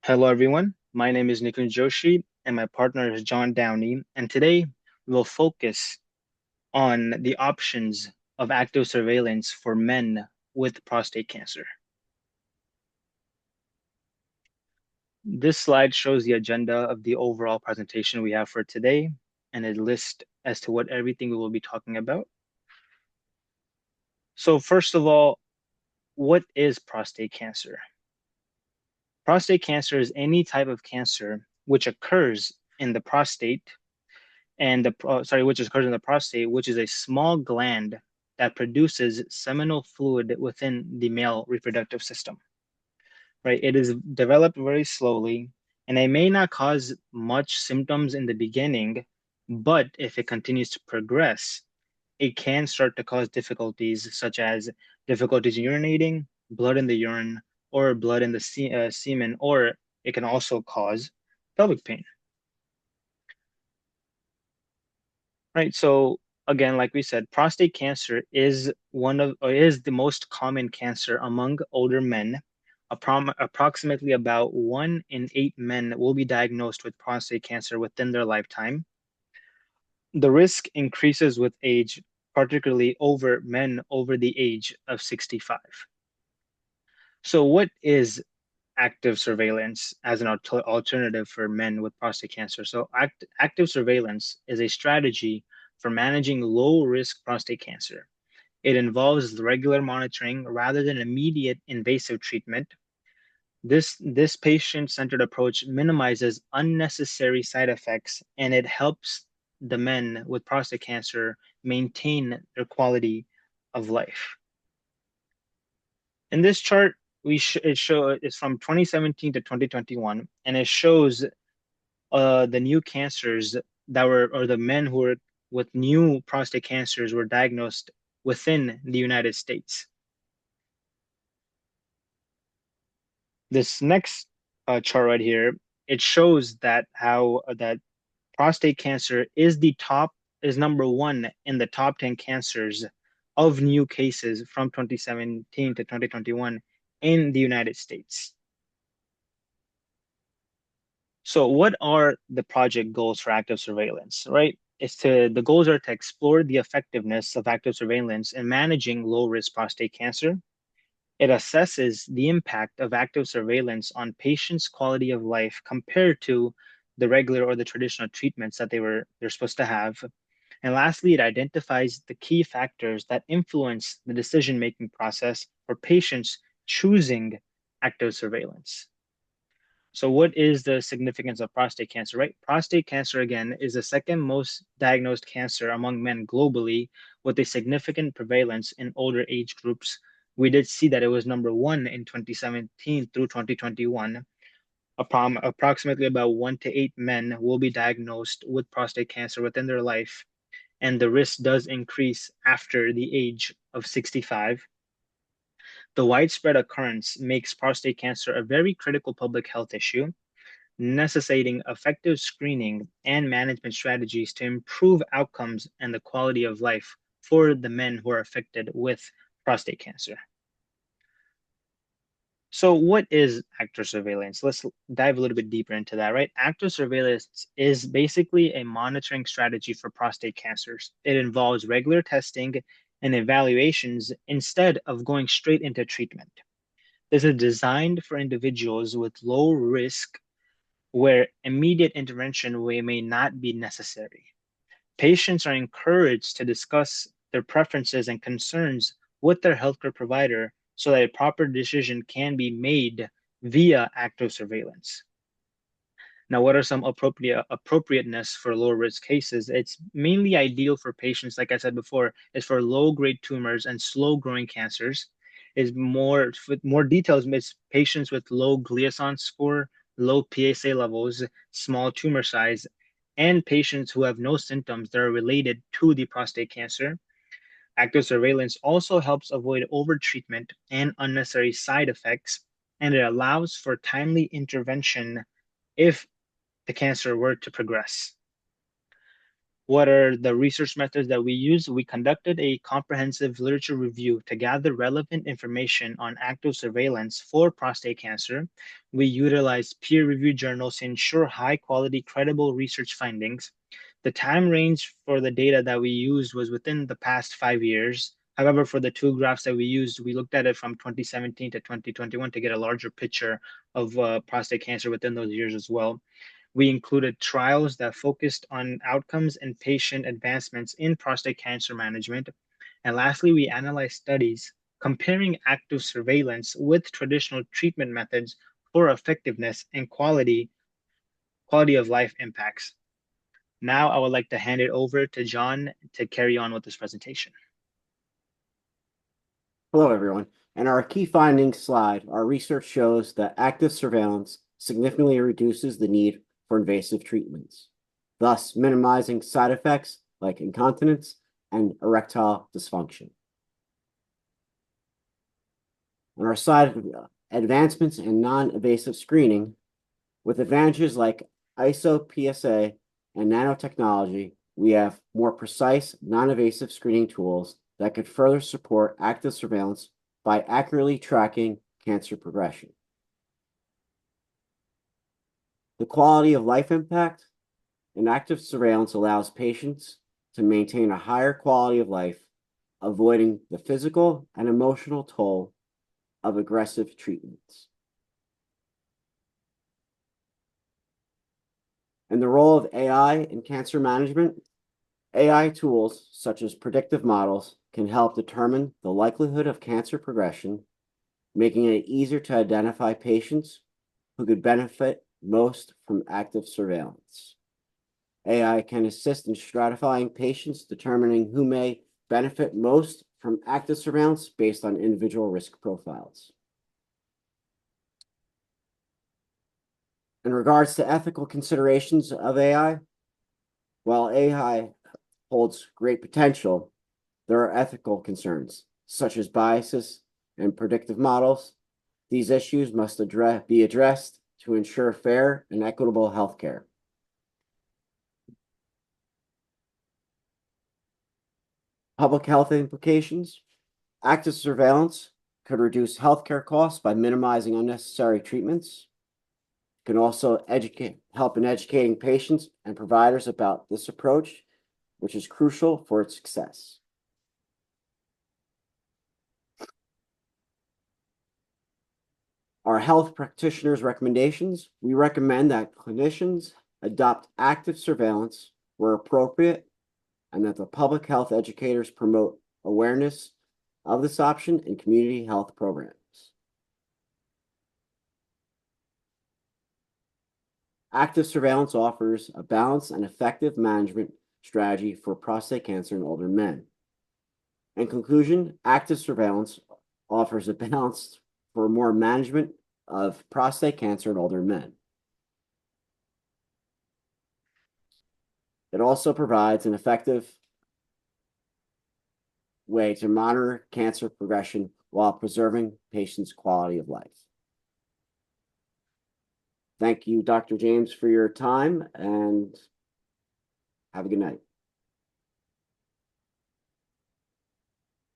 Hello, everyone. My name is Nikunj Joshi, and my partner is John Downey. And today we will focus on the options of active surveillance for men with prostate cancer. This slide shows the agenda of the overall presentation we have for today and a list as to what everything we will be talking about. So, first of all, what is prostate cancer? Prostate cancer is any type of cancer which occurs in the prostate which occurs in the prostate, which is a small gland that produces seminal fluid within the male reproductive system, right? It is developed very slowly, and it may not cause much symptoms in the beginning, but if it continues to progress, it can start to cause difficulties such as difficulties in urinating, blood in the urine, or blood in the semen, or it can also cause pelvic pain. Right. So again, like we said, prostate cancer is the most common cancer among older men. Approximately about 1 in 8 men will be diagnosed with prostate cancer within their lifetime. The risk increases with age, particularly over men over the age of 65. So what is active surveillance as an alternative for men with prostate cancer? So active surveillance is a strategy for managing low risk prostate cancer. It involves regular monitoring rather than immediate invasive treatment. This patient-centered approach minimizes unnecessary side effects, and it helps the men with prostate cancer maintain their quality of life. In this chart, it's from 2017 to 2021, and it shows the new cancers or the men who were with new prostate cancers were diagnosed within the United States. This next chart right here, it shows that how that prostate cancer is number one in the top 10 cancers of new cases from 2017 to 2021 in the United States. So what are the project goals for active surveillance, right? The goals are to explore the effectiveness of active surveillance in managing low risk prostate cancer. It assesses the impact of active surveillance on patients' quality of life compared to the regular or the traditional treatments that they're supposed to have. And lastly, it identifies the key factors that influence the decision-making process for patients choosing active surveillance. So what is the significance of prostate cancer, right? Prostate cancer, again, is the second most diagnosed cancer among men globally, with a significant prevalence in older age groups. We did see that it was number one in 2017 through 2021. Approximately about 1 to 8 men will be diagnosed with prostate cancer within their life, and the risk does increase after the age of 65. The widespread occurrence makes prostate cancer a very critical public health issue, necessitating effective screening and management strategies to improve outcomes and the quality of life for the men who are affected with prostate cancer. So, what is active surveillance? Let's dive a little bit deeper into that, right? Active surveillance is basically a monitoring strategy for prostate cancers. It involves regular testing and evaluations instead of going straight into treatment. This is designed for individuals with low risk where immediate intervention may not be necessary. Patients are encouraged to discuss their preferences and concerns with their healthcare provider so that a proper decision can be made via active surveillance. Now, what are some appropriateness for low risk cases? It's mainly ideal for patients, like I said before, is for low grade tumors and slow growing cancers. Is more with more details, it's patients with low Gleason score, low PSA levels, small tumor size, and patients who have no symptoms that are related to the prostate cancer. Active surveillance also helps avoid overtreatment and unnecessary side effects, and it allows for timely intervention if the cancer were to progress. What are the research methods that we use? We conducted a comprehensive literature review to gather relevant information on active surveillance for prostate cancer. We utilized peer-reviewed journals to ensure high-quality, credible research findings. The time range for the data that we used was within the past 5 years. However, for the two graphs that we used, we looked at it from 2017 to 2021 to get a larger picture of prostate cancer within those years as well. We included trials that focused on outcomes and patient advancements in prostate cancer management. And lastly, we analyzed studies comparing active surveillance with traditional treatment methods for effectiveness and quality of life impacts. Now I would like to hand it over to John to carry on with this presentation. Hello, everyone. In our key findings slide, our research shows that active surveillance significantly reduces the need for invasive treatments, thus minimizing side effects like incontinence and erectile dysfunction. On our side, advancements in non-invasive screening, with advantages like ISO-PSA and nanotechnology, we have more precise non-invasive screening tools that could further support active surveillance by accurately tracking cancer progression. The quality of life impact in active surveillance allows patients to maintain a higher quality of life, avoiding the physical and emotional toll of aggressive treatments. And the role of AI in cancer management, AI tools such as predictive models can help determine the likelihood of cancer progression, making it easier to identify patients who could benefit most from active surveillance. AI can assist in stratifying patients, determining who may benefit most from active surveillance based on individual risk profiles. In regards to ethical considerations of AI, while AI holds great potential, there are ethical concerns, such as biases and predictive models. These issues must be addressed to ensure fair and equitable healthcare. Public health implications. Active surveillance could reduce healthcare costs by minimizing unnecessary treatments. It can also help in educating patients and providers about this approach, which is crucial for its success. Our health practitioners' recommendations. We recommend that clinicians adopt active surveillance where appropriate, and that the public health educators promote awareness of this option in community health programs. Active surveillance offers a balanced and effective management strategy for prostate cancer in older men. In conclusion, active surveillance offers a balance for more management of prostate cancer in older men. It also provides an effective way to monitor cancer progression while preserving patients' quality of life. Thank you, Dr. James, for your time, and have a good night.